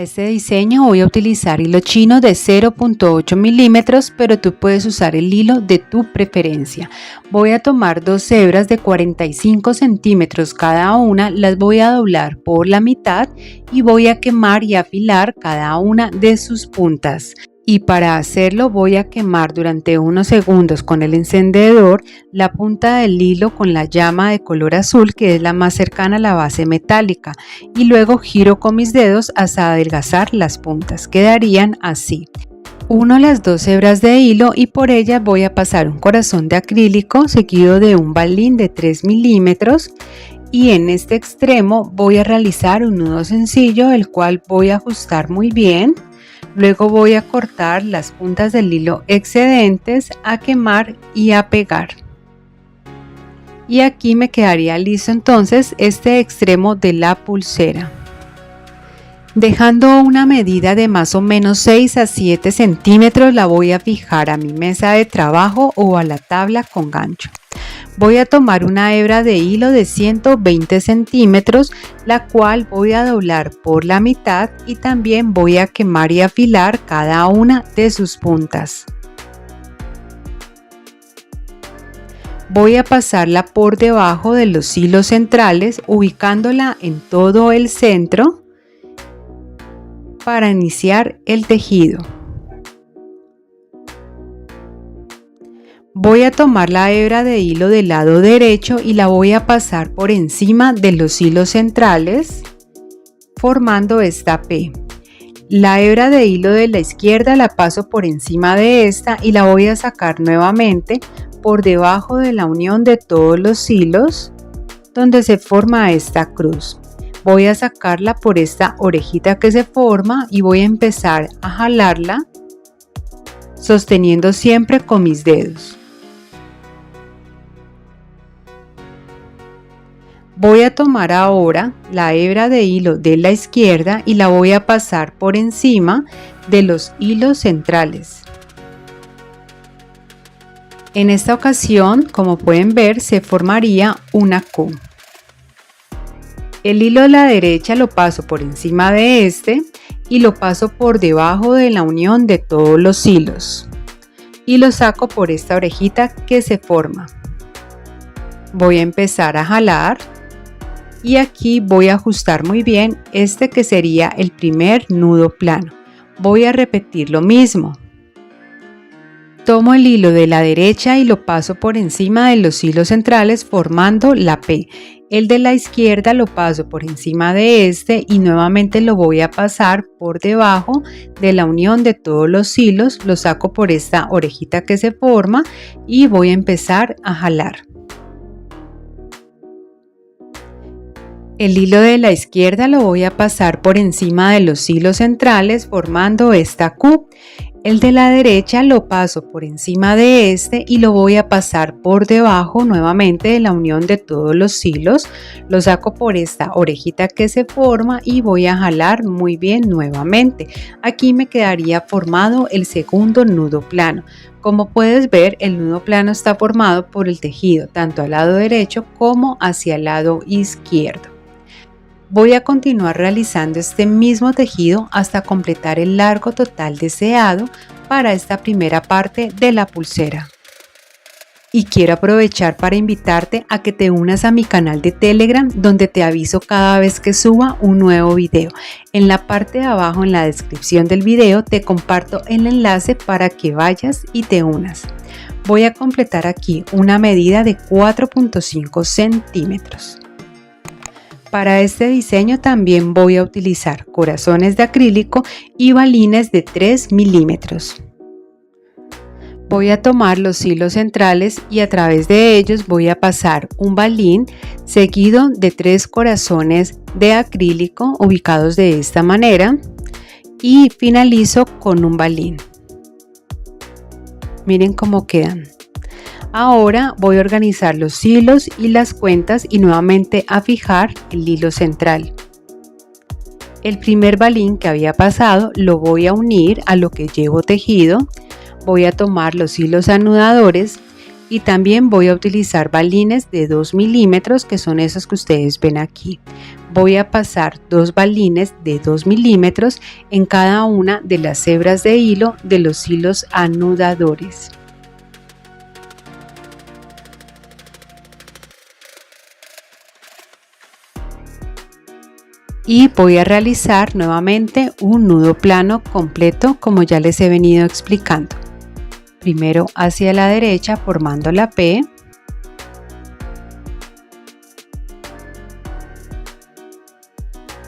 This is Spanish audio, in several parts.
Para este diseño voy a utilizar hilo chino de 0.8 milímetros, pero tú puedes usar el hilo de tu preferencia. Voy a tomar dos hebras de 45 centímetros cada una, las voy a doblar por la mitad y voy a quemar y afilar cada una de sus puntas. Y para hacerlo voy a quemar durante unos segundos con el encendedor la punta del hilo con la llama de color azul, que es la más cercana a la base metálica, y luego giro con mis dedos hasta adelgazar las puntas. Quedarían así. Uno las dos hebras de hilo y por ellas voy a pasar un corazón de acrílico seguido de un balín de 3 milímetros. Y en este extremo voy a realizar un nudo sencillo, el cual voy a ajustar muy bien. Luego voy a cortar las puntas del hilo excedentes, a quemar y a pegar. Y aquí me quedaría listo entonces este extremo de la pulsera. Dejando una medida de más o menos 6 a 7 centímetros, la voy a fijar a mi mesa de trabajo o a la tabla con gancho. Voy a tomar una hebra de hilo de 120 centímetros, la cual voy a doblar por la mitad y también voy a quemar y afilar cada una de sus puntas. Voy a pasarla por debajo de los hilos centrales, ubicándola en todo el centro para iniciar el tejido. Voy a tomar la hebra de hilo del lado derecho y la voy a pasar por encima de los hilos centrales, formando esta P. La hebra de hilo de la izquierda la paso por encima de esta y la voy a sacar nuevamente por debajo de la unión de todos los hilos, donde se forma esta cruz. Voy a sacarla por esta orejita que se forma y voy a empezar a jalarla, sosteniendo siempre con mis dedos. Voy a tomar ahora la hebra de hilo de la izquierda y la voy a pasar por encima de los hilos centrales. En esta ocasión, como pueden ver, se formaría una Q. El hilo de la derecha lo paso por encima de este y lo paso por debajo de la unión de todos los hilos y lo saco por esta orejita que se forma. Voy a empezar a jalar. Y aquí voy a ajustar muy bien este que sería el primer nudo plano. Voy a repetir lo mismo. Tomo el hilo de la derecha y lo paso por encima de los hilos centrales formando la P. El de la izquierda lo paso por encima de este y nuevamente lo voy a pasar por debajo de la unión de todos los hilos. Lo saco por esta orejita que se forma y voy a empezar a jalar. El hilo de la izquierda lo voy a pasar por encima de los hilos centrales formando esta Q. El de la derecha lo paso por encima de este y lo voy a pasar por debajo nuevamente de la unión de todos los hilos. Lo saco por esta orejita que se forma y voy a jalar muy bien nuevamente. Aquí me quedaría formado el segundo nudo plano. Como puedes ver, el nudo plano está formado por el tejido tanto al lado derecho como hacia el lado izquierdo. Voy a continuar realizando este mismo tejido hasta completar el largo total deseado para esta primera parte de la pulsera. Y quiero aprovechar para invitarte a que te unas a mi canal de Telegram, donde te aviso cada vez que suba un nuevo video. En la parte de abajo en la descripción del video te comparto el enlace para que vayas y te unas. Voy a completar aquí una medida de 4.5 centímetros. Para este diseño también voy a utilizar corazones de acrílico y balines de 3 milímetros. Voy a tomar los hilos centrales y a través de ellos voy a pasar un balín seguido de 3 corazones de acrílico ubicados de esta manera y finalizo con un balín. Miren cómo quedan. Ahora voy a organizar los hilos y las cuentas y nuevamente a fijar el hilo central. El primer balín que había pasado lo voy a unir a lo que llevo tejido. Voy a tomar los hilos anudadores y también voy a utilizar balines de 2 milímetros, que son esos que ustedes ven aquí. Voy a pasar 2 balines de 2 milímetros en cada una de las hebras de hilo de los hilos anudadores. Y voy a realizar nuevamente un nudo plano completo, como ya les he venido explicando. Primero hacia la derecha formando la P,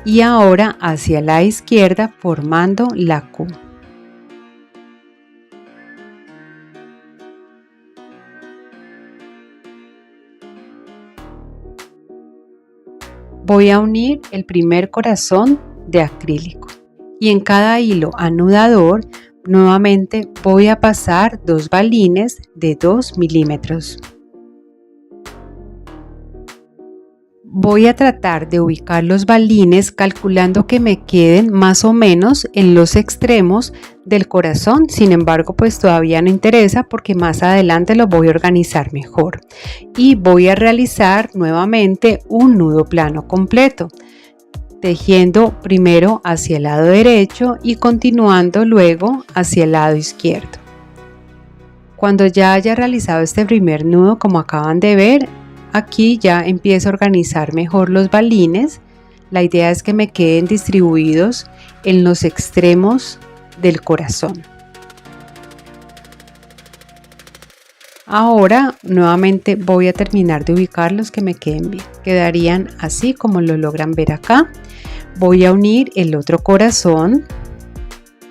y ahora hacia la izquierda formando la Q. Voy a unir el primer corazón de acrílico y en cada hilo anudador nuevamente voy a pasar 2 balines de 2 milímetros. Voy a tratar de ubicar los balines calculando que me queden más o menos en los extremos del corazón. Sin embargo, pues todavía no interesa porque más adelante lo voy a organizar mejor. Y voy a realizar nuevamente un nudo plano completo, tejiendo primero hacia el lado derecho y continuando luego hacia el lado izquierdo. Cuando ya haya realizado este primer nudo, como acaban de ver, aquí ya empiezo a organizar mejor los balines. La idea es que me queden distribuidos en los extremos del corazón. Ahora nuevamente voy a terminar de ubicar los que me queden bien. Quedarían así como lo logran ver acá. Voy a unir el otro corazón.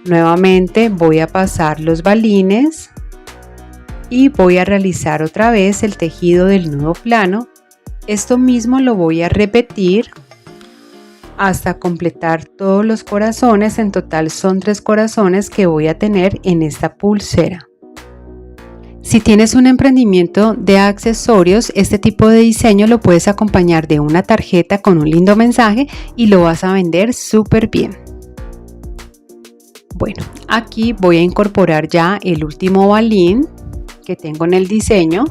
Nuevamente voy a pasar los balines. Y voy a realizar otra vez el tejido del nudo plano. Esto mismo lo voy a repetir hasta completar todos los corazones. En total son 3 corazones que voy a tener en esta pulsera. Si tienes un emprendimiento de accesorios, este tipo de diseño lo puedes acompañar de una tarjeta con un lindo mensaje y lo vas a vender súper bien. Bueno, aquí voy a incorporar ya el último balín que tengo en el diseño.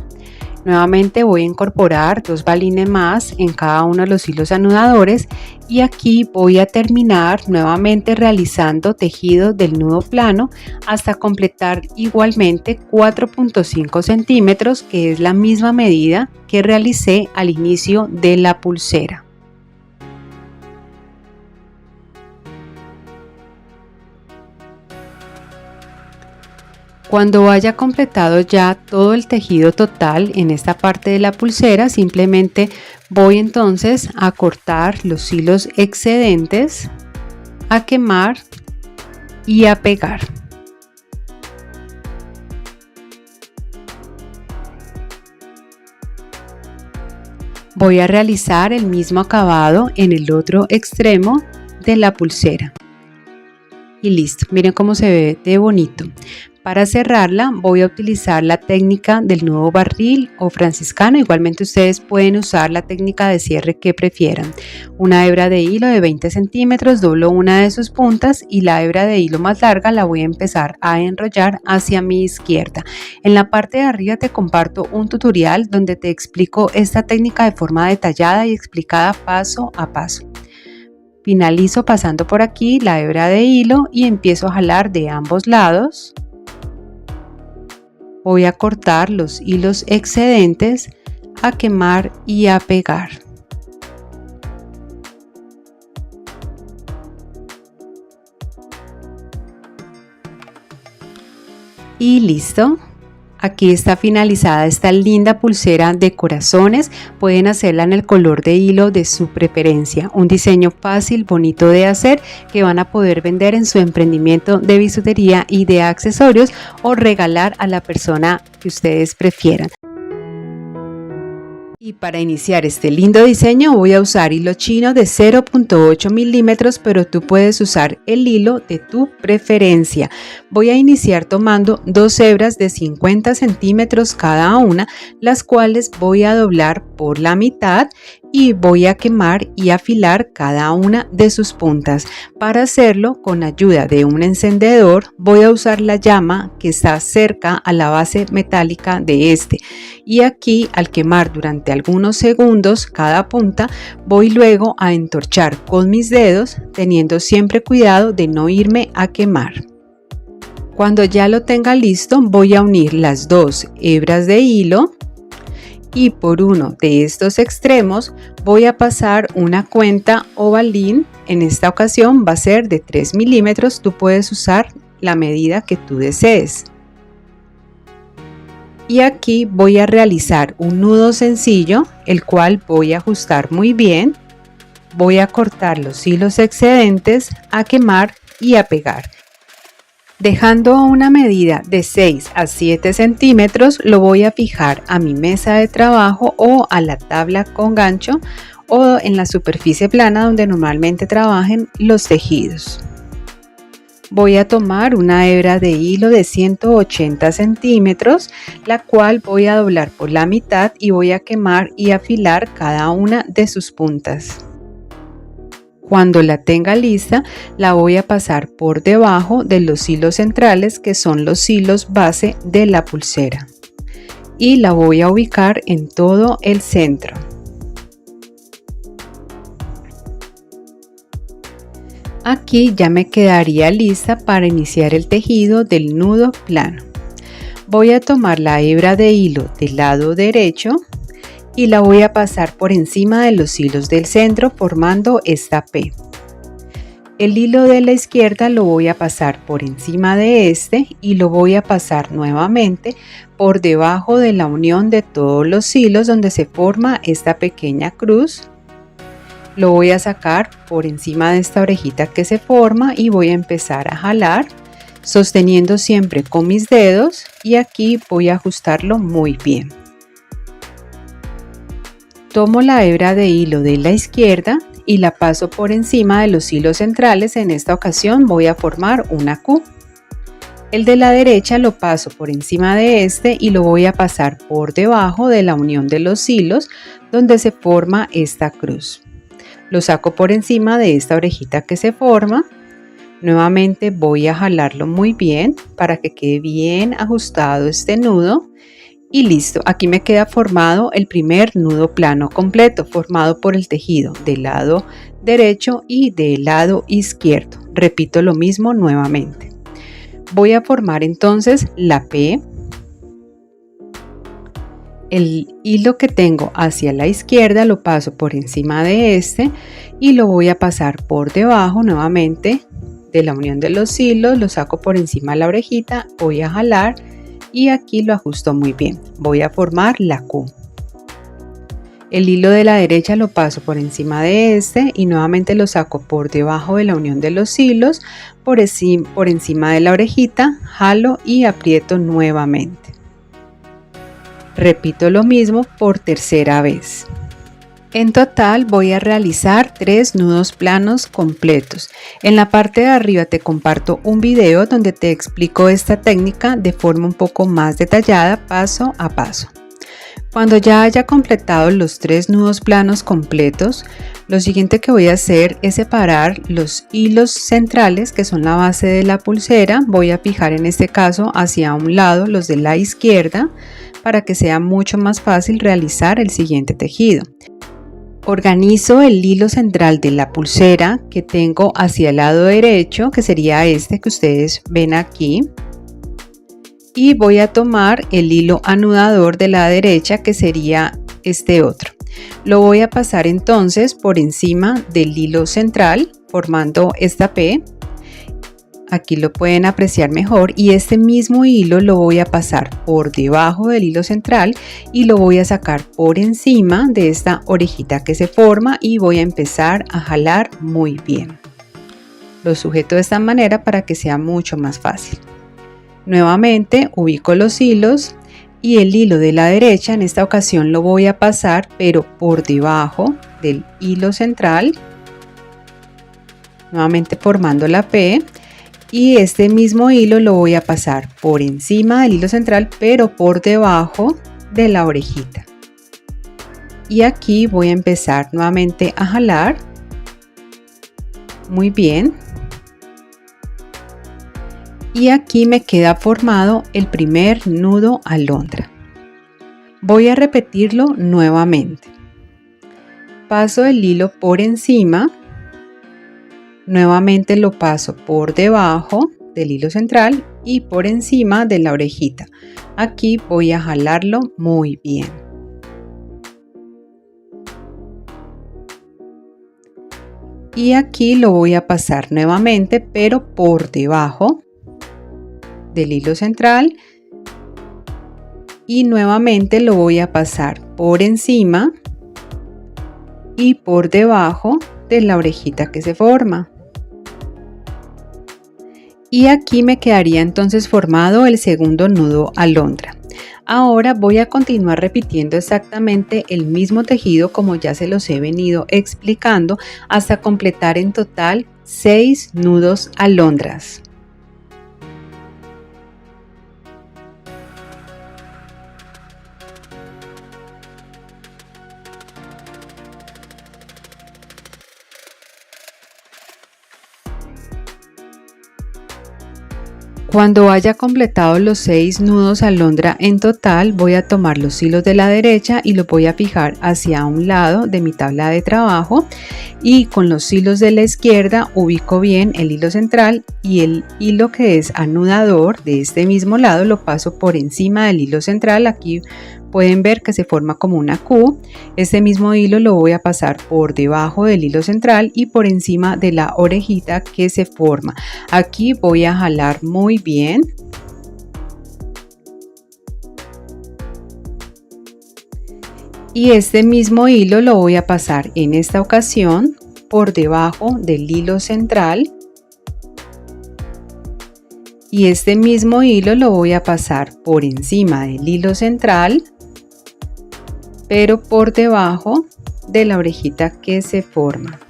Nuevamente voy a incorporar 2 balines más en cada uno de los hilos anudadores y aquí voy a terminar nuevamente realizando tejido del nudo plano hasta completar igualmente 4.5 centímetros, que es la misma medida que realicé al inicio de la pulsera. Cuando haya completado ya todo el tejido total en esta parte de la pulsera, simplemente voy entonces a cortar los hilos excedentes, a quemar y a pegar. Voy a realizar el mismo acabado en el otro extremo de la pulsera. Y listo, miren cómo se ve de bonito. Para cerrarla voy a utilizar la técnica del nudo barril o franciscano. Igualmente ustedes pueden usar la técnica de cierre que prefieran. Una hebra de hilo de 20 centímetros, doblo una de sus puntas y la hebra de hilo más larga la voy a empezar a enrollar hacia mi izquierda. En la parte de arriba te comparto un tutorial donde te explico esta técnica de forma detallada y explicada paso a paso. Finalizo pasando por aquí la hebra de hilo y empiezo a jalar de ambos lados. Voy a cortar los hilos excedentes, a quemar y a pegar. Y listo. Aquí está finalizada esta linda pulsera de corazones. Pueden hacerla en el color de hilo de su preferencia. Un diseño fácil, bonito de hacer, que van a poder vender en su emprendimiento de bisutería y de accesorios o regalar a la persona que ustedes prefieran. Y para iniciar este lindo diseño voy a usar hilo chino de 0.8 milímetros, pero tú puedes usar el hilo de tu preferencia. Voy a iniciar tomando 2 hebras de 50 centímetros cada una, las cuales voy a doblar por la mitad y voy a quemar y afilar cada una de sus puntas. Para hacerlo, con ayuda de un encendedor, voy a usar la llama que está cerca a la base metálica de este, y aquí, al quemar durante algunos segundos cada punta, voy luego a entorchar con mis dedos, teniendo siempre cuidado de no irme a quemar. Cuando ya lo tenga listo, voy a unir las dos hebras de hilo y por uno de estos extremos voy a pasar una cuenta ovalín. En esta ocasión va a ser de 3 milímetros, tú puedes usar la medida que tú desees. Y aquí voy a realizar un nudo sencillo, el cual voy a ajustar muy bien. Voy a cortar los hilos excedentes, a quemar y a pegar. Dejando una medida de 6 a 7 centímetros, lo voy a fijar a mi mesa de trabajo o a la tabla con gancho o en la superficie plana donde normalmente trabajen los tejidos. Voy a tomar una hebra de hilo de 180 centímetros, la cual voy a doblar por la mitad y voy a quemar y afilar cada una de sus puntas. Cuando la tenga lista, la voy a pasar por debajo de los hilos centrales, que son los hilos base de la pulsera, y la voy a ubicar en todo el centro. Aquí ya me quedaría lista para iniciar el tejido del nudo plano. Voy a tomar la hebra de hilo del lado derecho y la voy a pasar por encima de los hilos del centro, formando esta P. El hilo de la izquierda lo voy a pasar por encima de este y lo voy a pasar nuevamente por debajo de la unión de todos los hilos donde se forma esta pequeña cruz. Lo voy a sacar por encima de esta orejita que se forma y voy a empezar a jalar, sosteniendo siempre con mis dedos, y aquí voy a ajustarlo muy bien. Tomo la hebra de hilo de la izquierda y la paso por encima de los hilos centrales. En esta ocasión voy a formar una Q. El de la derecha lo paso por encima de este y lo voy a pasar por debajo de la unión de los hilos donde se forma esta cruz. Lo saco por encima de esta orejita que se forma. Nuevamente voy a jalarlo muy bien para que quede bien ajustado este nudo. Y listo, aquí me queda formado el primer nudo plano completo, formado por el tejido del lado derecho y del lado izquierdo. Repito lo mismo nuevamente. Voy a formar entonces la P. El hilo que tengo hacia la izquierda lo paso por encima de este y lo voy a pasar por debajo nuevamente de la unión de los hilos. Lo saco por encima de la orejita, voy a jalar y aquí lo ajusto muy bien. Voy a formar la Q. El hilo de la derecha lo paso por encima de este y nuevamente lo saco por debajo de la unión de los hilos, por encima de la orejita, jalo y aprieto nuevamente. Repito lo mismo por tercera vez. En total voy a realizar 3 nudos planos completos. En la parte de arriba te comparto un video donde te explico esta técnica de forma un poco más detallada, paso a paso. Cuando ya haya completado los 3 nudos planos completos, lo siguiente que voy a hacer es separar los hilos centrales, que son la base de la pulsera. Voy a fijar en este caso hacia un lado los de la izquierda para que sea mucho más fácil realizar el siguiente tejido. Organizo el hilo central de la pulsera que tengo hacia el lado derecho, que sería este que ustedes ven aquí, y voy a tomar el hilo anudador de la derecha, que sería este otro. Lo voy a pasar entonces por encima del hilo central, formando esta P. Aquí lo pueden apreciar mejor, y este mismo hilo lo voy a pasar por debajo del hilo central y lo voy a sacar por encima de esta orejita que se forma y voy a empezar a jalar muy bien. Lo sujeto de esta manera para que sea mucho más fácil. Nuevamente ubico los hilos y el hilo de la derecha en esta ocasión lo voy a pasar pero por debajo del hilo central, nuevamente formando la P. Y este mismo hilo lo voy a pasar por encima del hilo central pero por debajo de la orejita. y aquí voy a empezar nuevamente a jalar. Muy bien. Y aquí me queda formado el primer nudo alondra. Voy a repetirlo nuevamente. Paso el hilo por encima, nuevamente lo paso por debajo del hilo central y por encima de la orejita. Aquí voy a jalarlo muy bien. Y aquí lo voy a pasar nuevamente, pero por debajo del hilo central, y nuevamente lo voy a pasar por encima y por debajo de la orejita que se forma. Y aquí me quedaría entonces formado el segundo nudo alondra. Ahora voy a continuar repitiendo exactamente el mismo tejido como ya se los he venido explicando hasta completar en total 6 nudos alondras. Cuando haya completado los 6 nudos alondra en total, voy a tomar los hilos de la derecha y los voy a fijar hacia un lado de mi tabla de trabajo, y con los hilos de la izquierda ubico bien el hilo central y el hilo que es anudador de este mismo lado lo paso por encima del hilo central. Aquí pueden ver que se forma como una Q. Este mismo hilo lo voy a pasar por debajo del hilo central y por encima de la orejita que se forma. Aquí voy a jalar muy bien. Y este mismo hilo lo voy a pasar en esta ocasión por debajo del hilo central. Y este mismo hilo lo voy a pasar por encima del hilo central, pero por debajo de la orejita que se forma.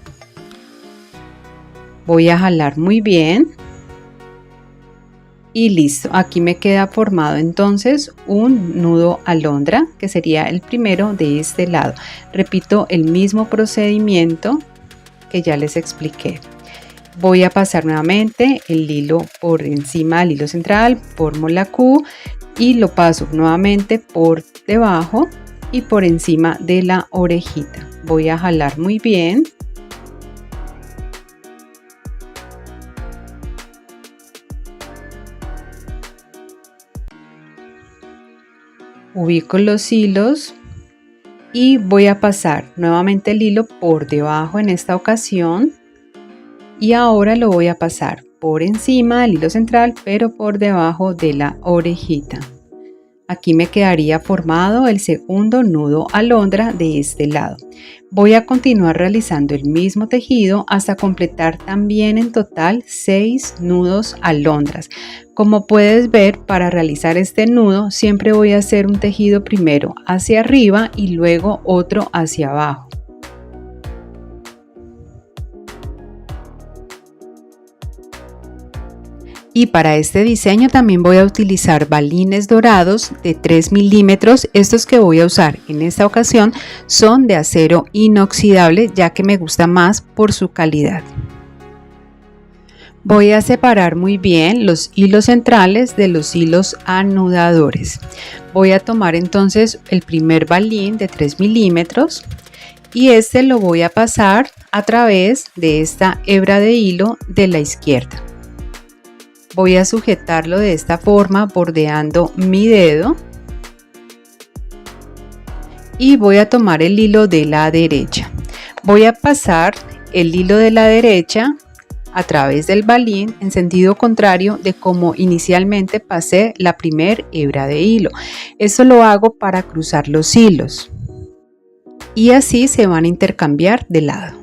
Voy a jalar muy bien. Y listo, aquí me queda formado entonces un nudo alondra, que sería el primero de este lado. Repito el mismo procedimiento que ya les expliqué. Voy a pasar nuevamente el hilo por encima del hilo central, formo la Q y lo paso nuevamente por debajo y por encima de la orejita. Voy a jalar muy bien. Ubico los hilos y voy a pasar nuevamente el hilo por debajo en esta ocasión, y ahora lo voy a pasar por encima del hilo central pero por debajo de la orejita. Aquí me quedaría formado el segundo nudo alondra de este lado. Voy a continuar realizando el mismo tejido hasta completar también en total 6 nudos alondras. Como puedes ver, para realizar este nudo siempre voy a hacer un tejido primero hacia arriba y luego otro hacia abajo. Y para este diseño también voy a utilizar balines dorados de 3 milímetros. Estos que voy a usar en esta ocasión son de acero inoxidable, ya que me gusta más por su calidad. Voy a separar muy bien los hilos centrales de los hilos anudadores. Voy a tomar entonces el primer balín de 3 milímetros y este lo voy a pasar a través de esta hebra de hilo de la izquierda. Voy a sujetarlo de esta forma bordeando mi dedo y voy a tomar el hilo de la derecha. Voy a pasar el hilo de la derecha a través del balín en sentido contrario de como inicialmente pasé la primer hebra de hilo. Esto lo hago para cruzar los hilos y así se van a intercambiar de lado.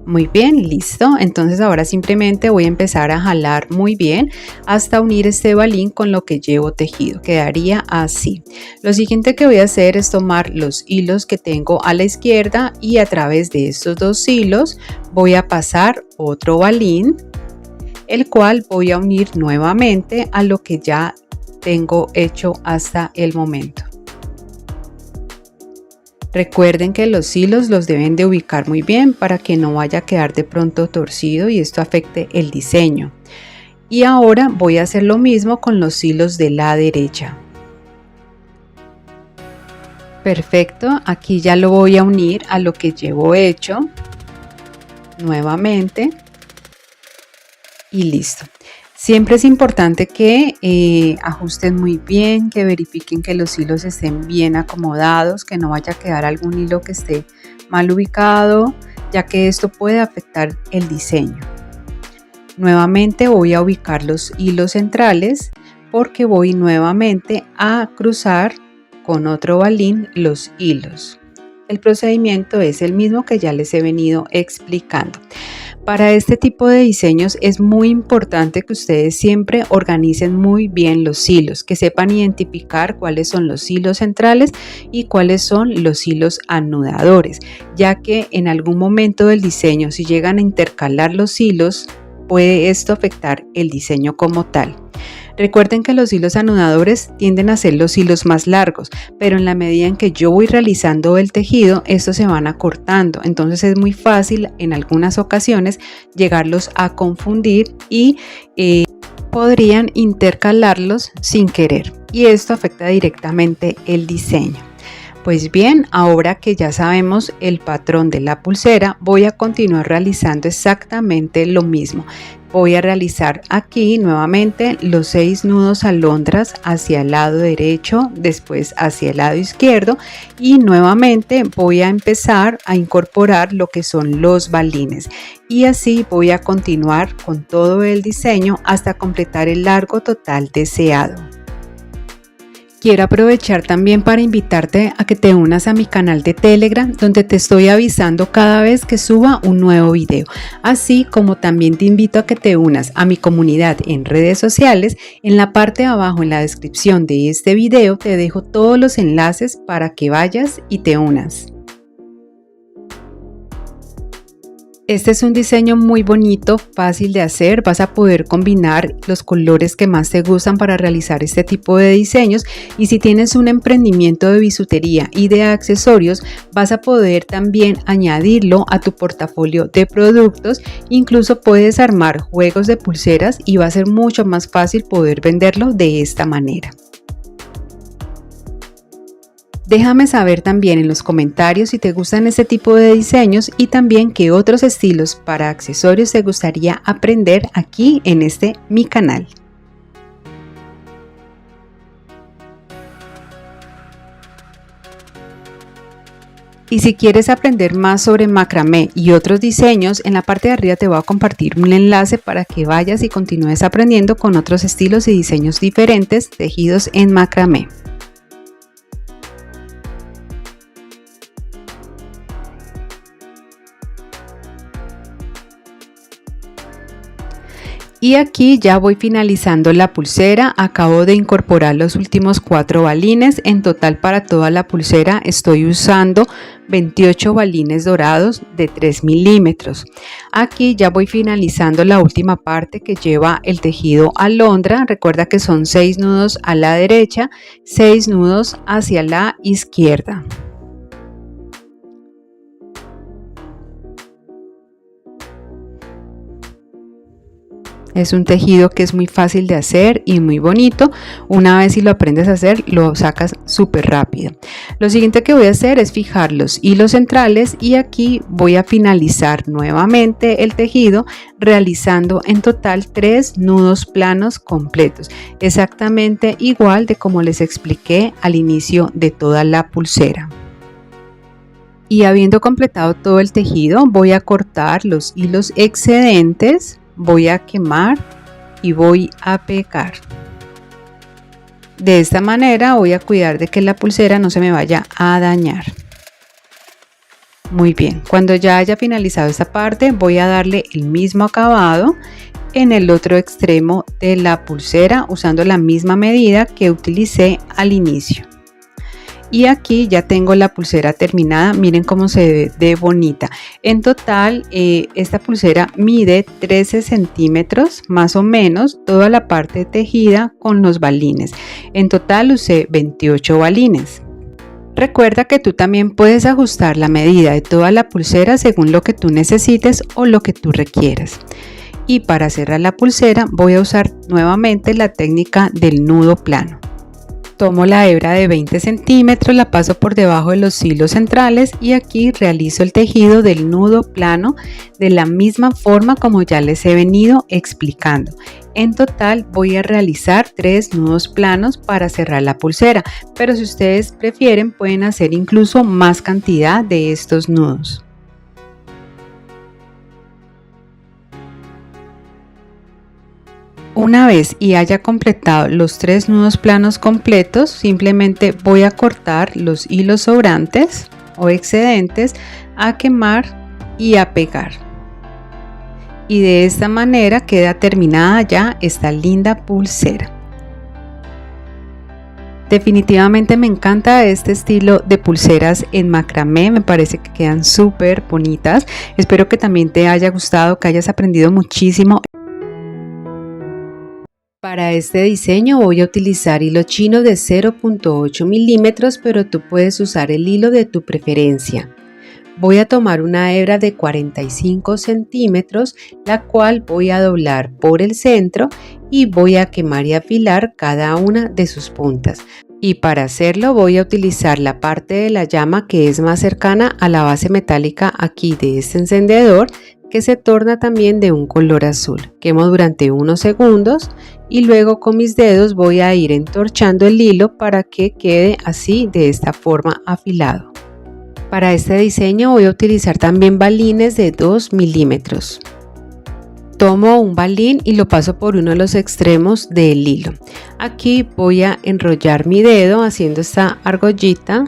Muy bien, listo. Entonces ahora simplemente voy a empezar a jalar muy bien hasta unir este balín con lo que llevo tejido. Quedaría así. Lo siguiente que voy a hacer es tomar los hilos que tengo a la izquierda y a través de estos dos hilos voy a pasar otro balín, el cual voy a unir nuevamente a lo que ya tengo hecho hasta el momento. Recuerden que los hilos los deben de ubicar muy bien para que no vaya a quedar de pronto torcido y esto afecte el diseño. Y ahora voy a hacer lo mismo con los hilos de la derecha. Perfecto, aquí ya lo voy a unir a lo que llevo hecho nuevamente y listo. Siempre es importante que ajusten muy bien, que verifiquen que los hilos estén bien acomodados, que no vaya a quedar algún hilo que esté mal ubicado, ya que esto puede afectar el diseño. Nuevamente voy a ubicar los hilos centrales porque voy nuevamente a cruzar con otro balín los hilos. El procedimiento es el mismo que ya les he venido explicando. Para este tipo de diseños es muy importante que ustedes siempre organicen muy bien los hilos, que sepan identificar cuáles son los hilos centrales y cuáles son los hilos anudadores, ya que en algún momento del diseño, si llegan a intercalar los hilos, puede esto afectar el diseño como tal. Recuerden que los hilos anudadores tienden a ser los hilos más largos, pero en la medida en que yo voy realizando el tejido, estos se van acortando. Entonces es muy fácil en algunas ocasiones llegarlos a confundir y podrían intercalarlos sin querer. Y esto afecta directamente el diseño. Pues bien, ahora que ya sabemos el patrón de la pulsera, voy a continuar realizando exactamente lo mismo. Voy a realizar aquí nuevamente los 6 nudos alondras hacia el lado derecho, después hacia el lado izquierdo y nuevamente voy a empezar a incorporar lo que son los balines. Y así voy a continuar con todo el diseño hasta completar el largo total deseado. Quiero aprovechar también para invitarte a que te unas a mi canal de Telegram, donde te estoy avisando cada vez que suba un nuevo video, así como también te invito a que te unas a mi comunidad en redes sociales. En la parte de abajo en la descripción de este video te dejo todos los enlaces para que vayas y te unas. Este es un diseño muy bonito, fácil de hacer. Vas a poder combinar los colores que más te gustan para realizar este tipo de diseños, y si tienes un emprendimiento de bisutería y de accesorios, vas a poder también añadirlo a tu portafolio de productos. Incluso puedes armar juegos de pulseras y va a ser mucho más fácil poder venderlo de esta manera. Déjame saber también en los comentarios si te gustan este tipo de diseños y también qué otros estilos para accesorios te gustaría aprender aquí en mi canal. Y si quieres aprender más sobre macramé y otros diseños, en la parte de arriba te voy a compartir un enlace para que vayas y continúes aprendiendo con otros estilos y diseños diferentes tejidos en macramé. Y aquí ya voy finalizando la pulsera. Acabo de incorporar los últimos 4 balines. En total para toda la pulsera estoy usando 28 balines dorados de 3 milímetros. Aquí ya voy finalizando la última parte que lleva el tejido alondra. Recuerda que son 6 nudos a la derecha, 6 nudos hacia la izquierda. Es un tejido que es muy fácil de hacer y muy bonito. Una vez si lo aprendes a hacer, lo sacas súper rápido. Lo siguiente que voy a hacer es fijar los hilos centrales y aquí voy a finalizar nuevamente el tejido realizando en total 3 nudos planos completos, exactamente igual de como les expliqué al inicio de toda la pulsera. Y habiendo completado todo el tejido, voy a cortar los hilos excedentes. Voy a quemar y voy a pegar. De esta manera voy a cuidar de que la pulsera no se me vaya a dañar. Muy bien, cuando ya haya finalizado esta parte voy a darle el mismo acabado en el otro extremo de la pulsera usando la misma medida que utilicé al inicio. Y aquí ya tengo la pulsera terminada. Miren cómo se ve de bonita. En total esta pulsera mide 13 centímetros más o menos, toda la parte tejida con los balines. En total usé 28 balines. Recuerda que tú también puedes ajustar la medida de toda la pulsera según lo que tú necesites o lo que tú requieras. Y para cerrar la pulsera voy a usar nuevamente la técnica del nudo plano. Tomo la hebra de 20 centímetros, la paso por debajo de los hilos centrales y aquí realizo el tejido del nudo plano de la misma forma como ya les he venido explicando. En total voy a realizar 3 nudos planos para cerrar la pulsera, pero si ustedes prefieren pueden hacer incluso más cantidad de estos nudos. Una vez y haya completado los 3 nudos planos completos, simplemente voy a cortar los hilos sobrantes o excedentes, a quemar y a pegar. Y de esta manera queda terminada ya esta linda pulsera. Definitivamente me encanta este estilo de pulseras en macramé, me parece que quedan súper bonitas. Espero que también te haya gustado, que hayas aprendido muchísimo. Para este diseño voy a utilizar hilo chino de 0.8 milímetros, pero tú puedes usar el hilo de tu preferencia. Voy a tomar una hebra de 45 centímetros, la cual voy a doblar por el centro y voy a quemar y afilar cada una de sus puntas. Y para hacerlo voy a utilizar la parte de la llama que es más cercana a la base metálica aquí de este encendedor, que se torna también de un color azul. Quemo durante unos segundos y luego con mis dedos voy a ir entorchando el hilo para que quede así, de esta forma, afilado. Para este diseño voy a utilizar también balines de 2 milímetros. Tomo un balín y lo paso por uno de los extremos del hilo. Aquí voy a enrollar mi dedo haciendo esta argollita.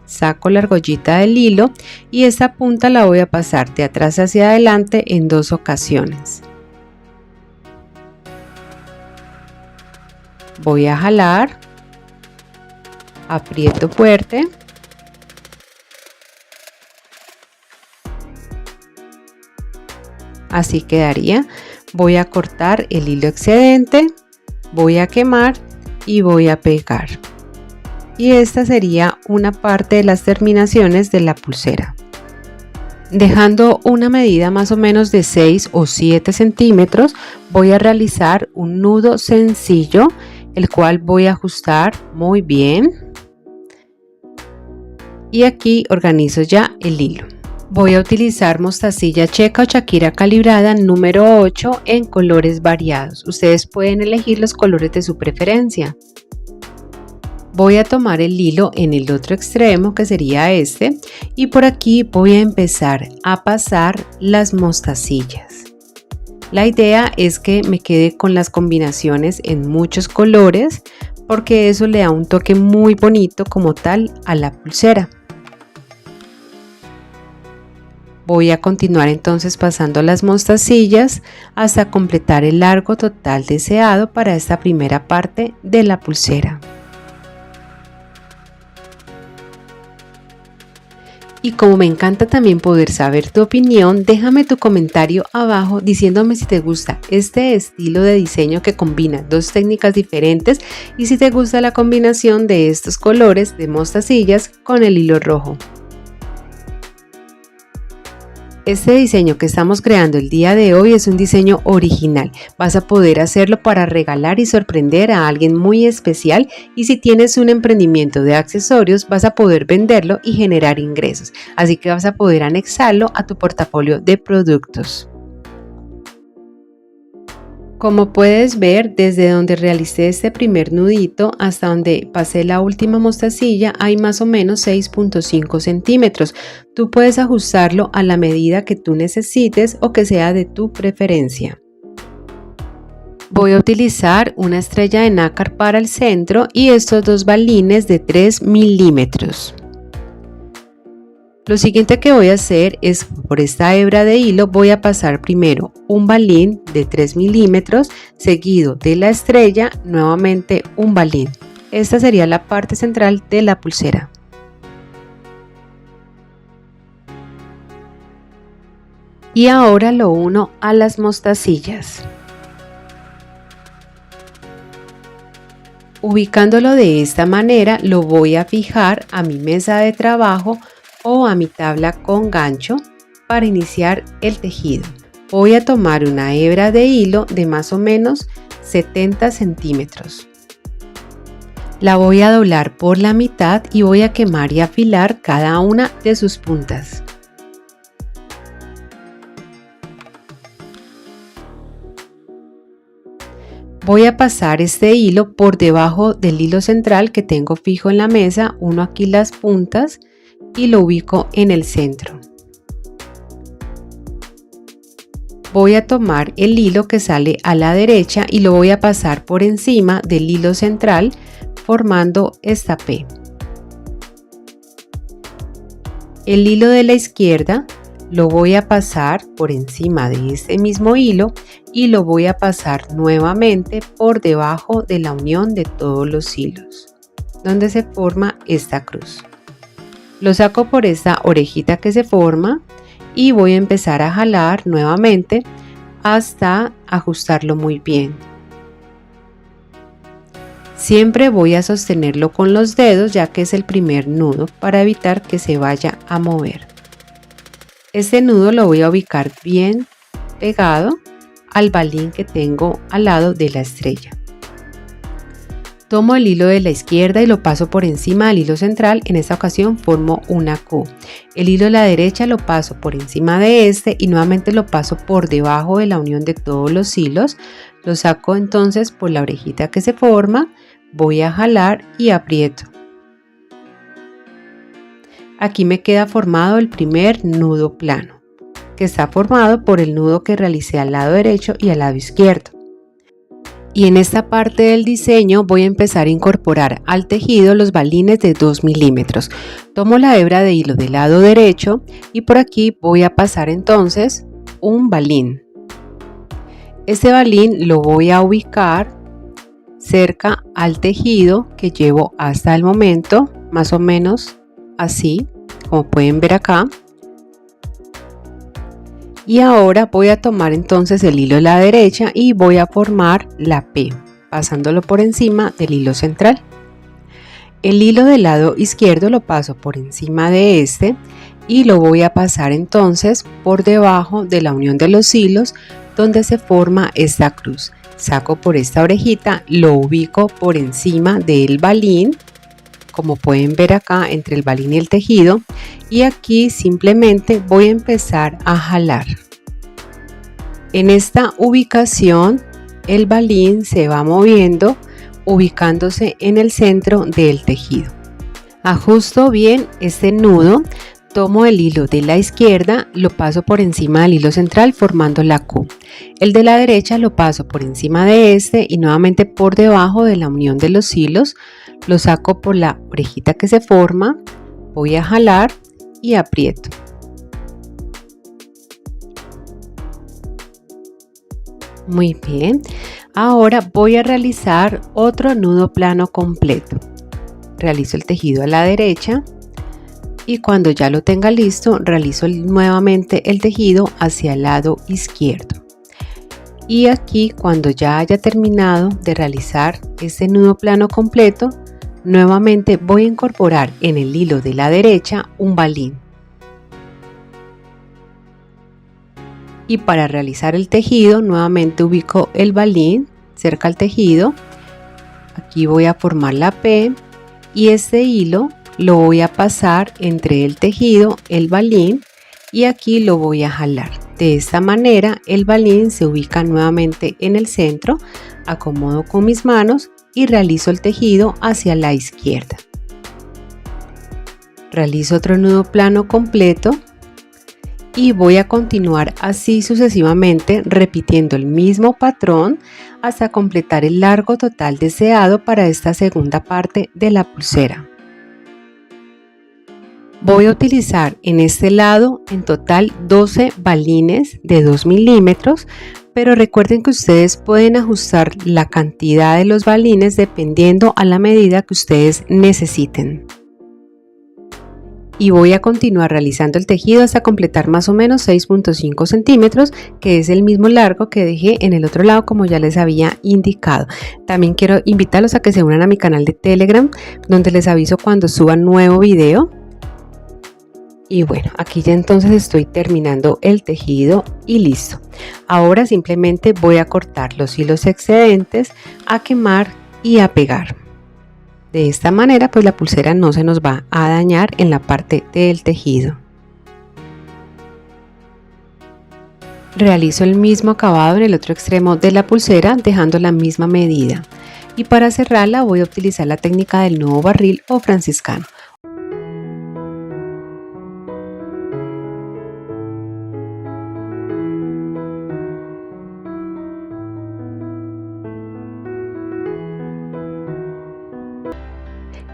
Saco la argollita del hilo y esta punta la voy a pasar de atrás hacia adelante en 2 ocasiones. Voy a jalar, aprieto fuerte. Así quedaría. Voy a cortar el hilo excedente, voy a quemar y voy a pegar. Y esta sería una parte de las terminaciones de la pulsera. Dejando una medida más o menos de 6 o 7 centímetros, voy a realizar un nudo sencillo, el cual voy a ajustar muy bien. Y aquí organizo ya el hilo. Voy a utilizar mostacilla checa o Shakira calibrada número 8 en colores variados. Ustedes pueden elegir los colores de su preferencia. Voy a tomar el hilo en el otro extremo, que sería este, y por aquí voy a empezar a pasar las mostacillas. La idea es que me quede con las combinaciones en muchos colores, porque eso le da un toque muy bonito como tal a la pulsera. Voy a continuar entonces pasando las mostacillas hasta completar el largo total deseado para esta primera parte de la pulsera. Y como me encanta también poder saber tu opinión, déjame tu comentario abajo diciéndome si te gusta este estilo de diseño que combina 2 técnicas diferentes y si te gusta la combinación de estos colores de mostacillas con el hilo rojo. Este diseño que estamos creando el día de hoy es un diseño original. Vas a poder hacerlo para regalar y sorprender a alguien muy especial, y si tienes un emprendimiento de accesorios vas a poder venderlo y generar ingresos. Así que vas a poder anexarlo a tu portafolio de productos. Como puedes ver, desde donde realicé este primer nudito hasta donde pasé la última mostacilla hay más o menos 6.5 centímetros. Tú puedes ajustarlo a la medida que tú necesites o que sea de tu preferencia. Voy a utilizar una estrella de nácar para el centro y estos 2 balines de 3 milímetros. Lo siguiente que voy a hacer es, por esta hebra de hilo, voy a pasar primero un balín de 3 milímetros, seguido de la estrella, nuevamente un balín. Esta sería la parte central de la pulsera. Y ahora lo uno a las mostacillas. Ubicándolo de esta manera lo voy a fijar a mi mesa de trabajo o a mi tabla con gancho para iniciar el tejido. Voy a tomar una hebra de hilo de más o menos 70 centímetros. La voy a doblar por la mitad y voy a quemar y afilar cada una de sus puntas. Voy a pasar este hilo por debajo del hilo central que tengo fijo en la mesa, uno aquí las puntas y lo ubico en el centro. Voy a tomar el hilo que sale a la derecha y lo voy a pasar por encima del hilo central formando esta P. El hilo de la izquierda lo voy a pasar por encima de este mismo hilo y lo voy a pasar nuevamente por debajo de la unión de todos los hilos, donde se forma esta cruz. Lo saco por esta orejita que se forma y voy a empezar a jalar nuevamente hasta ajustarlo muy bien. Siempre voy a sostenerlo con los dedos ya que es el primer nudo para evitar que se vaya a mover. Este nudo lo voy a ubicar bien pegado al balín que tengo al lado de la estrella. Tomo el hilo de la izquierda y lo paso por encima del hilo central, en esta ocasión formo una Q. El hilo de la derecha lo paso por encima de este y nuevamente lo paso por debajo de la unión de todos los hilos. Lo saco entonces por la orejita que se forma, voy a jalar y aprieto. Aquí me queda formado el primer nudo plano, que está formado por el nudo que realicé al lado derecho y al lado izquierdo. Y en esta parte del diseño voy a empezar a incorporar al tejido los balines de 2 milímetros. Tomo la hebra de hilo del lado derecho y por aquí voy a pasar entonces un balín. Este balín lo voy a ubicar cerca al tejido que llevo hasta el momento, más o menos así, como pueden ver acá. Y ahora voy a tomar entonces el hilo de la derecha y voy a formar la P, pasándolo por encima del hilo central. El hilo del lado izquierdo lo paso por encima de este y lo voy a pasar entonces por debajo de la unión de los hilos donde se forma esta cruz. Saco por esta orejita, lo ubico por encima del balín, como pueden ver acá entre el balín y el tejido, y aquí simplemente voy a empezar a jalar. En esta ubicación el balín se va moviendo ubicándose en el centro del tejido. Ajusto bien este nudo, tomo el hilo de la izquierda, lo paso por encima del hilo central formando la Q. El de la derecha lo paso por encima de este y nuevamente por debajo de la unión de los hilos, lo saco por la orejita que se forma, voy a jalar y aprieto. Muy bien, ahora voy a realizar otro nudo plano completo. Realizo el tejido a la derecha y cuando ya lo tenga listo realizo nuevamente el tejido hacia el lado izquierdo. Y aquí cuando ya haya terminado de realizar este nudo plano completo, nuevamente voy a incorporar en el hilo de la derecha un balín. Y para realizar el tejido nuevamente ubico el balín cerca al tejido. Aquí voy a formar la P y este hilo lo voy a pasar entre el tejido, el balín y aquí lo voy a jalar. De esta manera el balín se ubica nuevamente en el centro, acomodo con mis manos y realizo el tejido hacia la izquierda. Realizo otro nudo plano completo y voy a continuar así sucesivamente repitiendo el mismo patrón hasta completar el largo total deseado para esta segunda parte de la pulsera. Voy a utilizar en este lado en total 12 balines de 2 milímetros, pero recuerden que ustedes pueden ajustar la cantidad de los balines dependiendo a la medida que ustedes necesiten. y voy a continuar realizando el tejido hasta completar más o menos 6.5 centímetros, que es el mismo largo que dejé en el otro lado como ya les había indicado. También quiero invitarlos a que se unan a mi canal de Telegram, donde les aviso cuando suba nuevo video. Y bueno, aquí ya entonces estoy terminando el tejido y listo. Ahora simplemente voy a cortar los hilos excedentes, a quemar y a pegar. De esta manera pues la pulsera no se nos va a dañar en la parte del tejido. Realizo el mismo acabado en el otro extremo de la pulsera, dejando la misma medida. Y para cerrarla voy a utilizar la técnica del nudo barril o franciscano.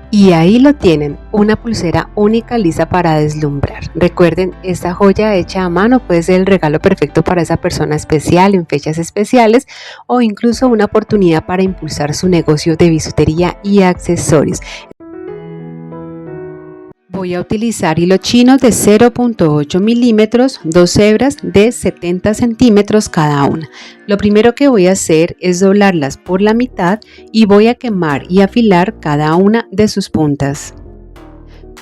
Y ahí lo tienen, una pulsera única lista para deslumbrar. Recuerden, esta joya hecha a mano puede ser el regalo perfecto para esa persona especial en fechas especiales o incluso una oportunidad para impulsar su negocio de bisutería y accesorios. Voy a utilizar hilo chino de 0.8 milímetros, dos hebras de 70 centímetros cada una. Lo primero que voy a hacer es doblarlas por la mitad y voy a quemar y afilar cada una de sus puntas.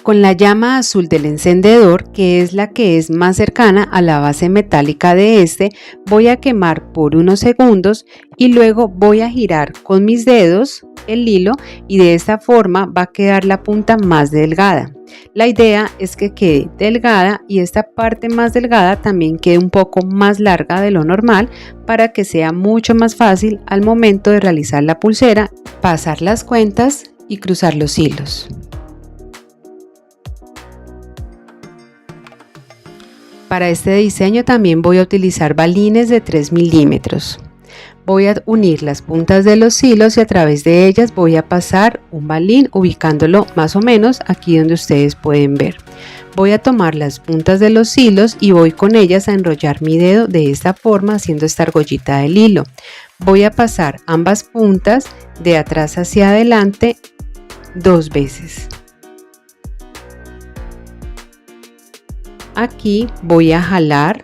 Con la llama azul del encendedor, que es la que es más cercana a la base metálica de este, voy a quemar por unos segundos y luego voy a girar con mis dedos el hilo y de esta forma va a quedar la punta más delgada. La idea es que quede delgada y esta parte más delgada también quede un poco más larga de lo normal para que sea mucho más fácil al momento de realizar la pulsera, pasar las cuentas y cruzar los hilos. Para este diseño también voy a utilizar balines de 3 milímetros. Voy a unir las puntas de los hilos y a través de ellas voy a pasar un balín ubicándolo más o menos aquí donde ustedes pueden ver. Voy a tomar las puntas de los hilos y voy con ellas a enrollar mi dedo de esta forma haciendo esta argollita del hilo. Voy a pasar ambas puntas de atrás hacia adelante 2 veces. Aquí voy a jalar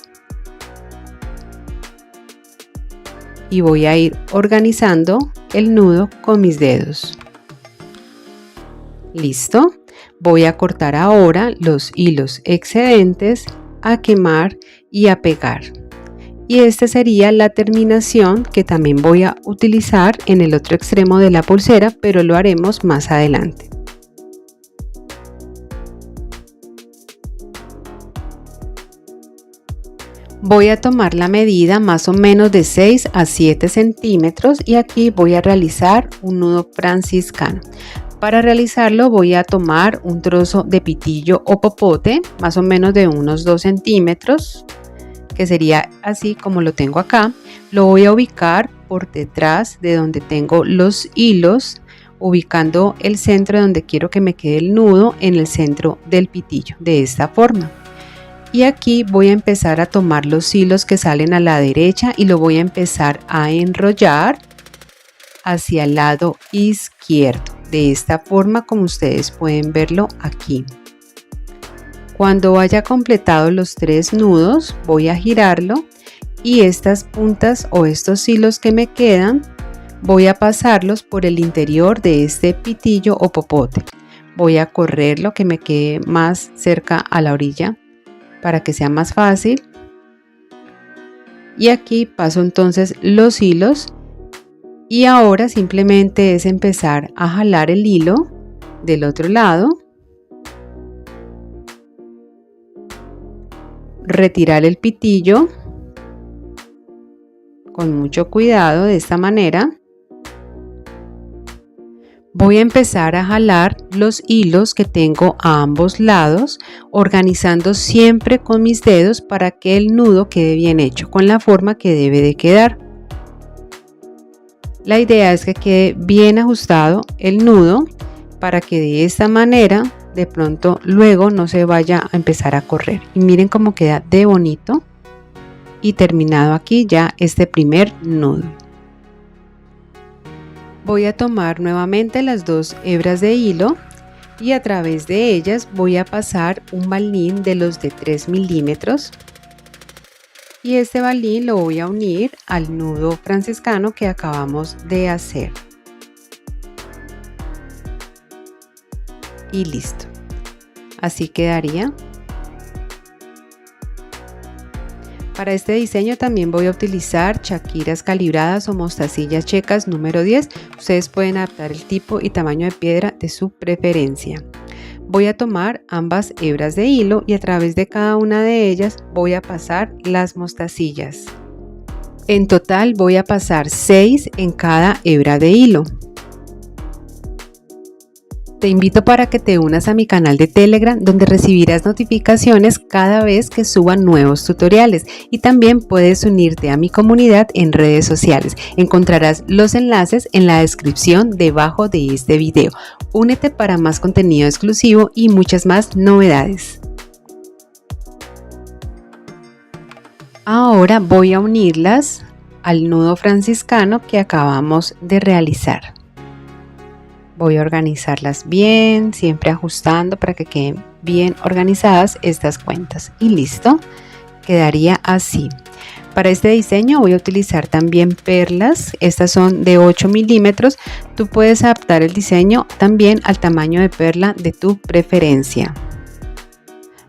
y voy a ir organizando el nudo con mis dedos. Listo. Voy a cortar ahora los hilos excedentes, a quemar y a pegar. Y esta sería la terminación que también voy a utilizar en el otro extremo de la pulsera, pero lo haremos más adelante. Voy a tomar la medida más o menos de 6 a 7 centímetros y aquí voy a realizar un nudo franciscano. Para realizarlo voy a tomar un trozo de pitillo o popote, más o menos de unos 2 centímetros, que sería así como lo tengo acá. Lo voy a ubicar por detrás de donde tengo los hilos, ubicando el centro donde quiero que me quede el nudo en el centro del pitillo, de esta forma. Y aquí voy a empezar a tomar los hilos que salen a la derecha y lo voy a empezar a enrollar hacia el lado izquierdo, de esta forma como ustedes pueden verlo aquí. Cuando haya completado los 3 nudos voy a girarlo y estas puntas o estos hilos que me quedan voy a pasarlos por el interior de este pitillo o popote. Voy a correrlo que me quede más cerca a la orilla para que sea más fácil. Y aquí paso entonces los hilos y ahora simplemente es empezar a jalar el hilo del otro lado, retirar el pitillo con mucho cuidado de esta manera. Voy a empezar a jalar los hilos que tengo a ambos lados, organizando siempre con mis dedos para que el nudo quede bien hecho, con la forma que debe de quedar. La idea es que quede bien ajustado el nudo para que de esta manera de pronto luego no se vaya a empezar a correr. Y miren cómo queda de bonito y terminado aquí ya este primer nudo. Voy a tomar nuevamente las 2 hebras de hilo y a través de ellas voy a pasar un balín de los de 3 milímetros y este balín lo voy a unir al nudo franciscano que acabamos de hacer. Y listo, así quedaría. Para este diseño también voy a utilizar chaquiras calibradas o mostacillas checas número 10. Ustedes pueden adaptar el tipo y tamaño de piedra de su preferencia. Voy a tomar ambas hebras de hilo y a través de cada una de ellas voy a pasar las mostacillas. En total voy a pasar 6 en cada hebra de hilo. Te invito para que te unas a mi canal de Telegram, donde recibirás notificaciones cada vez que suba nuevos tutoriales, y también puedes unirte a mi comunidad en redes sociales. Encontrarás los enlaces en la descripción debajo de este video. Únete para más contenido exclusivo y muchas más novedades. Ahora voy a unirlas al nudo franciscano que acabamos de realizar. Voy a organizarlas bien, siempre ajustando para que queden bien organizadas estas cuentas. Y listo, quedaría así. Para este diseño voy a utilizar también perlas. Estas son de 8 milímetros. Tú puedes adaptar el diseño también al tamaño de perla de tu preferencia.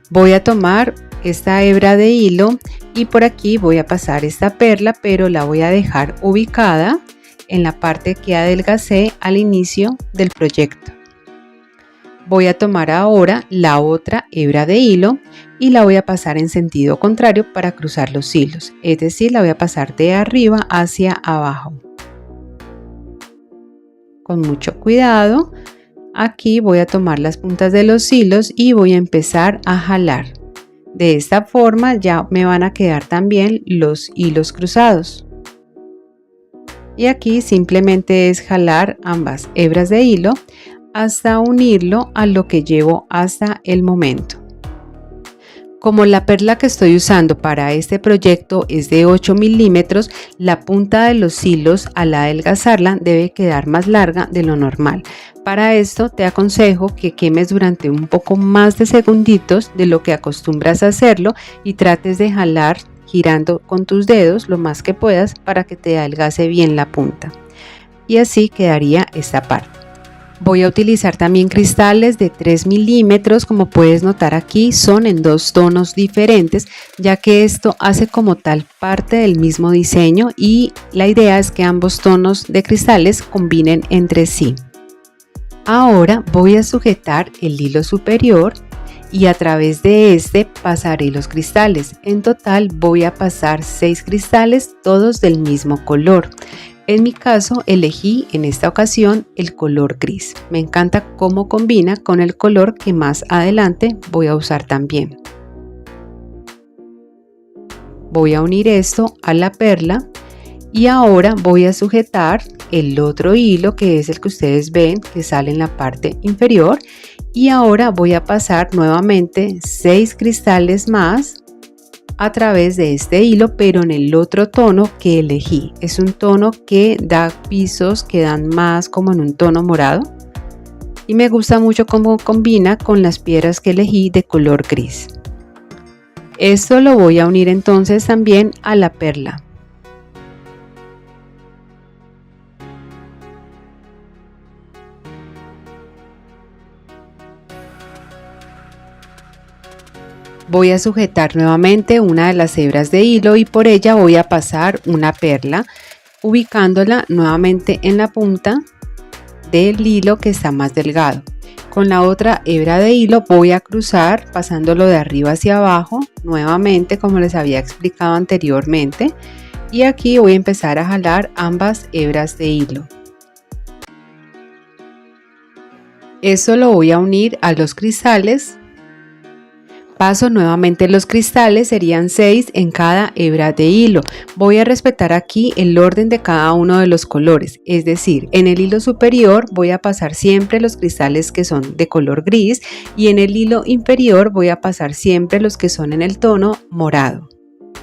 Voy a tomar esta hebra de hilo y por aquí voy a pasar esta perla, pero la voy a dejar ubicada en la parte que adelgacé al inicio del proyecto. Voy a tomar ahora la otra hebra de hilo y la voy a pasar en sentido contrario para cruzar los hilos, es decir, la voy a pasar de arriba hacia abajo. Con mucho cuidado, aquí voy a tomar las puntas de los hilos y voy a empezar a jalar. De esta forma ya me van a quedar también los hilos cruzados. Y aquí simplemente es jalar ambas hebras de hilo hasta unirlo a lo que llevo hasta el momento. Como la perla que estoy usando para este proyecto es de 8 milímetros, la punta de los hilos al adelgazarla debe quedar más larga de lo normal. Para esto te aconsejo que quemes durante un poco más de segunditos de lo que acostumbras a hacerlo y trates de jalar girando con tus dedos lo más que puedas para que te adelgace bien la punta. Y así quedaría esta parte. Voy a utilizar también cristales de 3 milímetros, como puedes notar aquí son en dos tonos diferentes, ya que esto hace como tal parte del mismo diseño y la idea es que ambos tonos de cristales combinen entre sí. Ahora voy a sujetar el hilo superior y a través de este pasaré los cristales. En total voy a pasar 6 cristales, todos del mismo color. En mi caso elegí en esta ocasión el color gris. Me encanta cómo combina con el color que más adelante voy a usar también. Voy a unir esto a la perla y ahora voy a sujetar el otro hilo, que es el que ustedes ven que sale en la parte inferior, y ahora voy a pasar nuevamente 6 cristales más a través de este hilo, pero en el otro tono que elegí. Es un tono que da pisos que dan más como en un tono morado y me gusta mucho cómo combina con las piedras que elegí de color gris. Esto lo voy a unir entonces también a la perla. Voy a sujetar nuevamente una de las hebras de hilo y por ella voy a pasar una perla, ubicándola nuevamente en la punta del hilo que está más delgado. Con la otra hebra de hilo voy a cruzar pasándolo de arriba hacia abajo, nuevamente como les había explicado anteriormente, y aquí voy a empezar a jalar ambas hebras de hilo. Esto lo voy a unir a los cristales. Paso nuevamente los cristales, serían 6 en cada hebra de hilo. Voy a respetar aquí el orden de cada uno de los colores, es decir, en el hilo superior voy a pasar siempre los cristales que son de color gris y en el hilo inferior voy a pasar siempre los que son en el tono morado.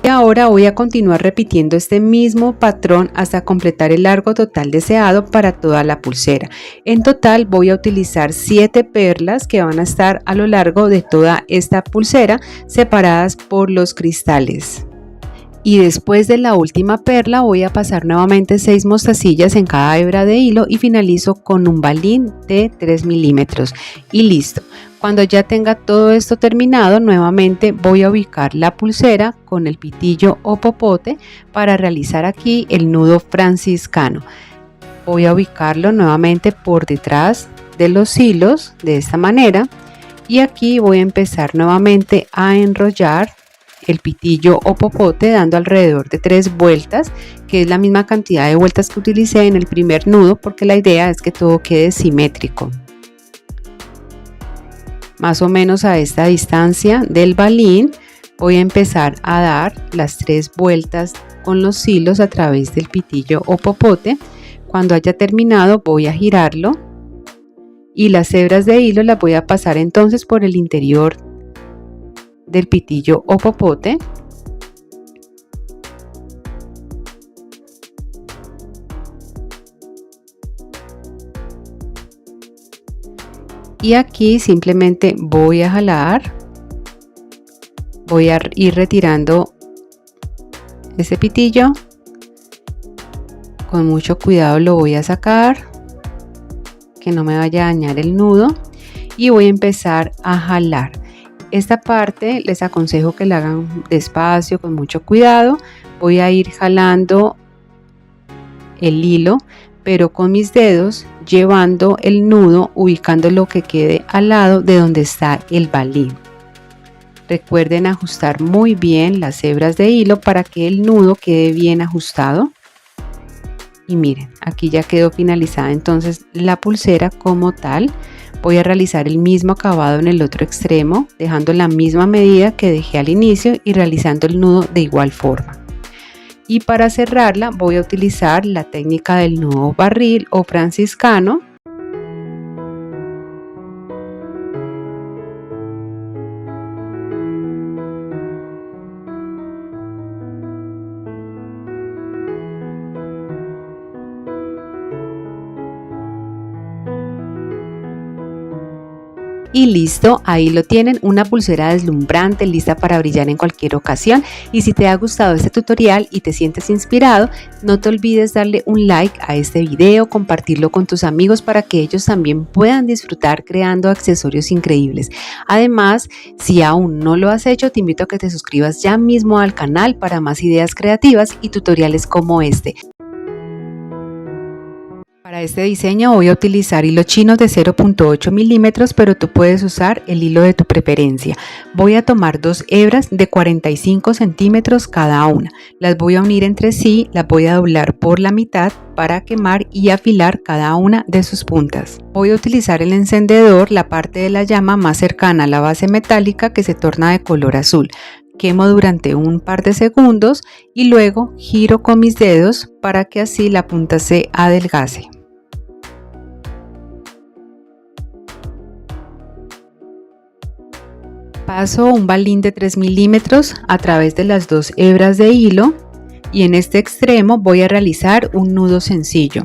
Y ahora voy a continuar repitiendo este mismo patrón hasta completar el largo total deseado para toda la pulsera. En total voy a utilizar 7 perlas que van a estar a lo largo de toda esta pulsera, separadas por los cristales. Y después de la última perla voy a pasar nuevamente 6 mostacillas en cada hebra de hilo y finalizo con un balín de 3 milímetros y listo. Cuando ya tenga todo esto terminado, nuevamente voy a ubicar la pulsera con el pitillo o popote para realizar aquí el nudo franciscano. Voy a ubicarlo nuevamente por detrás de los hilos de esta manera y aquí voy a empezar nuevamente a enrollar el pitillo o popote dando alrededor de 3 vueltas, que es la misma cantidad de vueltas que utilicé en el primer nudo, porque la idea es que todo quede simétrico. Más o menos a esta distancia del balín voy a empezar a dar las 3 vueltas con los hilos a través del pitillo o popote. Cuando haya terminado voy a girarlo y las hebras de hilo las voy a pasar entonces por el interior del pitillo o popote. Y aquí simplemente voy a jalar, voy a ir retirando ese pitillo, con mucho cuidado lo voy a sacar, que no me vaya a dañar el nudo, y voy a empezar a jalar. Esta parte les aconsejo que la hagan despacio, con mucho cuidado. Voy a ir jalando el hilo, pero con mis dedos, llevando el nudo, ubicando lo que quede al lado de donde está el balín. Recuerden ajustar muy bien las hebras de hilo para que el nudo quede bien ajustado. Y miren, aquí ya quedó finalizada entonces la pulsera como tal. Voy a realizar el mismo acabado en el otro extremo, dejando la misma medida que dejé al inicio y realizando el nudo de igual forma. Y para cerrarla voy a utilizar la técnica del nudo barril o franciscano. Y listo, ahí lo tienen, una pulsera deslumbrante lista para brillar en cualquier ocasión. Y si te ha gustado este tutorial y te sientes inspirado, no te olvides darle un like a este video, compartirlo con tus amigos para que ellos también puedan disfrutar creando accesorios increíbles. Además, si aún no lo has hecho, te invito a que te suscribas ya mismo al canal para más ideas creativas y tutoriales como este. Para este diseño voy a utilizar hilo chino de 0.8 milímetros, pero tú puedes usar el hilo de tu preferencia. Voy a tomar 2 hebras de 45 centímetros cada una. Las voy a unir entre sí, las voy a doblar por la mitad para quemar y afilar cada una de sus puntas. Voy a utilizar el encendedor, la parte de la llama más cercana a la base metálica que se torna de color azul. Quemo durante un par de segundos y luego giro con mis dedos para que así la punta se adelgace. Paso un balín de 3 milímetros a través de las 2 hebras de hilo y en este extremo voy a realizar un nudo sencillo.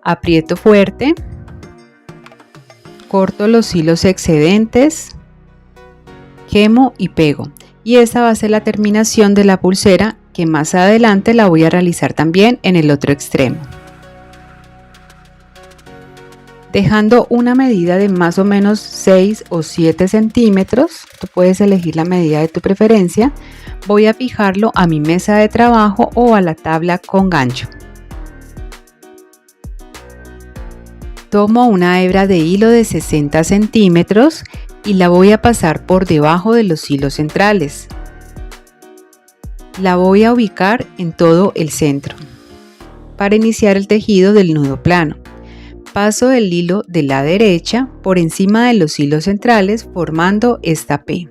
Aprieto fuerte, corto los hilos excedentes, quemo y pego. Y esta va a ser la terminación de la pulsera, que más adelante la voy a realizar también en el otro extremo. Dejando una medida de más o menos 6 o 7 centímetros, tú puedes elegir la medida de tu preferencia, voy a fijarlo a mi mesa de trabajo o a la tabla con gancho. Tomo una hebra de hilo de 60 centímetros y la voy a pasar por debajo de los hilos centrales. La voy a ubicar en todo el centro para iniciar el tejido del nudo plano. Paso el hilo de la derecha por encima de los hilos centrales formando esta P.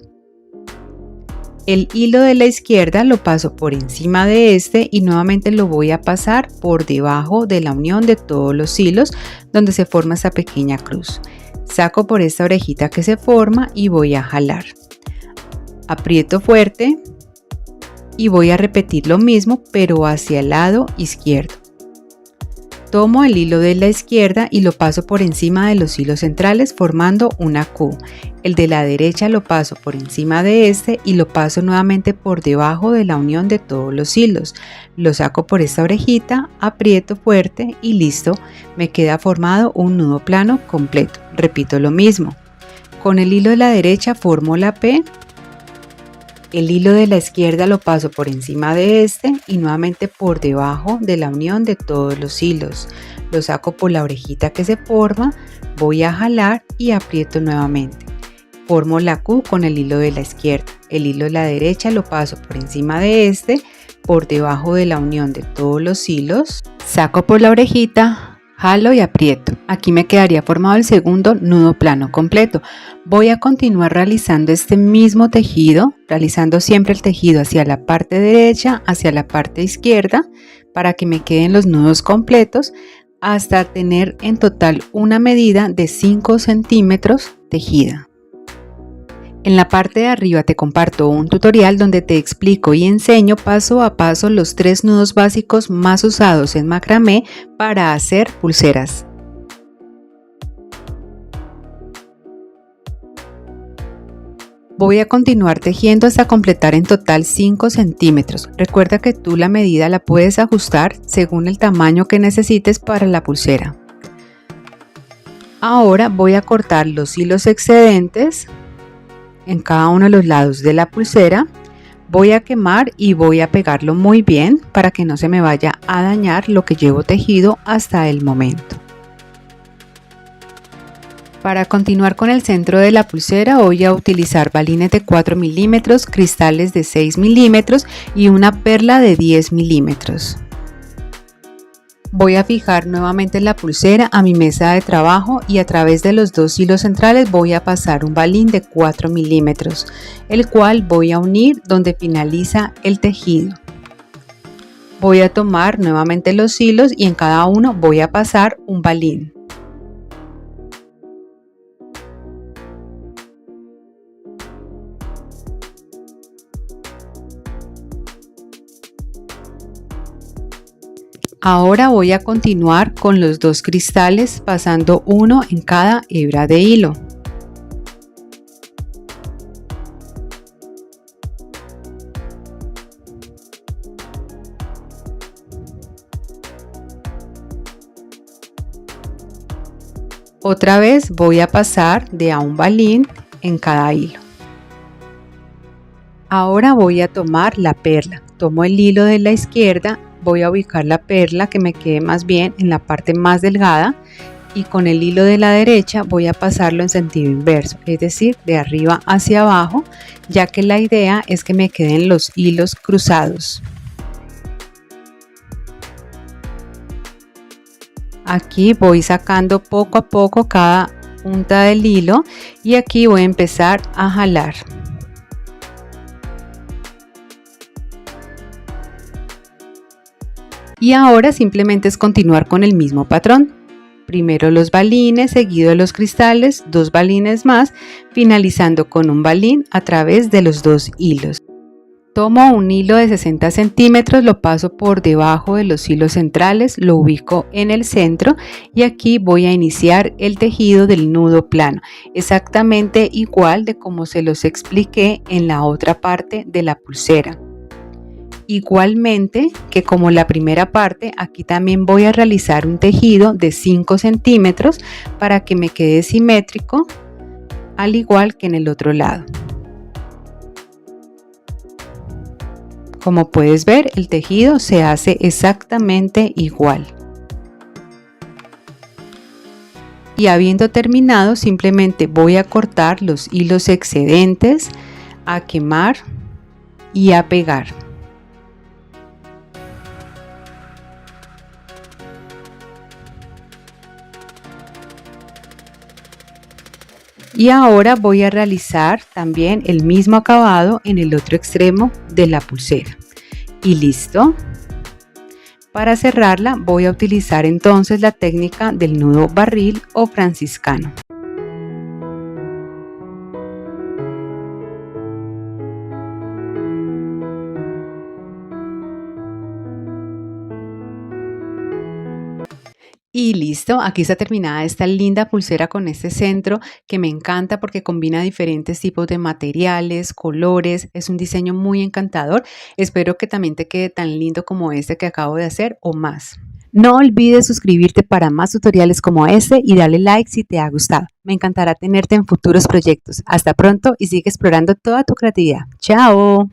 El hilo de la izquierda lo paso por encima de este y nuevamente lo voy a pasar por debajo de la unión de todos los hilos donde se forma esta pequeña cruz. Saco por esta orejita que se forma y voy a jalar. Aprieto fuerte y voy a repetir lo mismo pero hacia el lado izquierdo. Tomo el hilo de la izquierda y lo paso por encima de los hilos centrales formando una Q. El de la derecha lo paso por encima de este y lo paso nuevamente por debajo de la unión de todos los hilos. Lo saco por esta orejita, aprieto fuerte y listo, me queda formado un nudo plano completo. Repito lo mismo. Con el hilo de la derecha formo la P. El hilo de la izquierda lo paso por encima de este y nuevamente por debajo de la unión de todos los hilos. Lo saco por la orejita que se forma, voy a jalar y aprieto nuevamente. Formo la Q con el hilo de la izquierda. El hilo de la derecha lo paso por encima de este, por debajo de la unión de todos los hilos. Saco por la orejita, jalo y aprieto. Aquí me quedaría formado el segundo nudo plano completo. Voy a continuar realizando este mismo tejido, realizando siempre el tejido hacia la parte derecha, hacia la parte izquierda, para que me queden los nudos completos, hasta tener en total una medida de 5 centímetros tejida. En la parte de arriba te comparto un tutorial donde te explico y enseño paso a paso los 3 nudos básicos más usados en macramé para hacer pulseras. Voy a continuar tejiendo hasta completar en total 5 centímetros. Recuerda que tú la medida la puedes ajustar según el tamaño que necesites para la pulsera. Ahora voy a cortar los hilos excedentes en cada uno de los lados de la pulsera. Voy a quemar y voy a pegarlo muy bien para que no se me vaya a dañar lo que llevo tejido hasta el momento. Para continuar con el centro de la pulsera voy a utilizar balines de 4 milímetros, cristales de 6 milímetros y una perla de 10 milímetros. Voy a fijar nuevamente la pulsera a mi mesa de trabajo y a través de los 2 hilos centrales voy a pasar un balín de 4 milímetros, el cual voy a unir donde finaliza el tejido. Voy a tomar nuevamente los hilos y en cada uno voy a pasar un balín. Ahora voy a continuar con los 2 cristales pasando uno en cada hebra de hilo. Otra vez voy a pasar de a un balín en cada hilo. Ahora voy a tomar la perla. Tomo el hilo de la izquierda. Voy a ubicar la perla que me quede más bien en la parte más delgada y con el hilo de la derecha voy a pasarlo en sentido inverso, es decir, de arriba hacia abajo, ya que la idea es que me queden los hilos cruzados. Aquí voy sacando poco a poco cada punta del hilo y aquí voy a empezar a jalar. Y ahora simplemente es continuar con el mismo patrón. Primero los balines, seguido de los cristales, 2 balines más, finalizando con un balín a través de los 2 hilos. Tomo un hilo de 60 centímetros, lo paso por debajo de los hilos centrales, lo ubico en el centro y aquí voy a iniciar el tejido del nudo plano, exactamente igual de como se los expliqué en la otra parte de la pulsera. Igualmente que como la primera parte, aquí también voy a realizar un tejido de 5 centímetros para que me quede simétrico, al igual que en el otro lado. Como puedes ver, el tejido se hace exactamente igual. Y habiendo terminado, simplemente voy a cortar los hilos excedentes, a quemar y a pegar. Y ahora voy a realizar también el mismo acabado en el otro extremo de la pulsera. Y listo. Para cerrarla voy a utilizar entonces la técnica del nudo barril o franciscano. Y listo, aquí está terminada esta linda pulsera con este centro que me encanta porque combina diferentes tipos de materiales, colores, es un diseño muy encantador. Espero que también te quede tan lindo como este que acabo de hacer o más. No olvides suscribirte para más tutoriales como este y darle like si te ha gustado. Me encantará tenerte en futuros proyectos. Hasta pronto y sigue explorando toda tu creatividad. ¡Chao!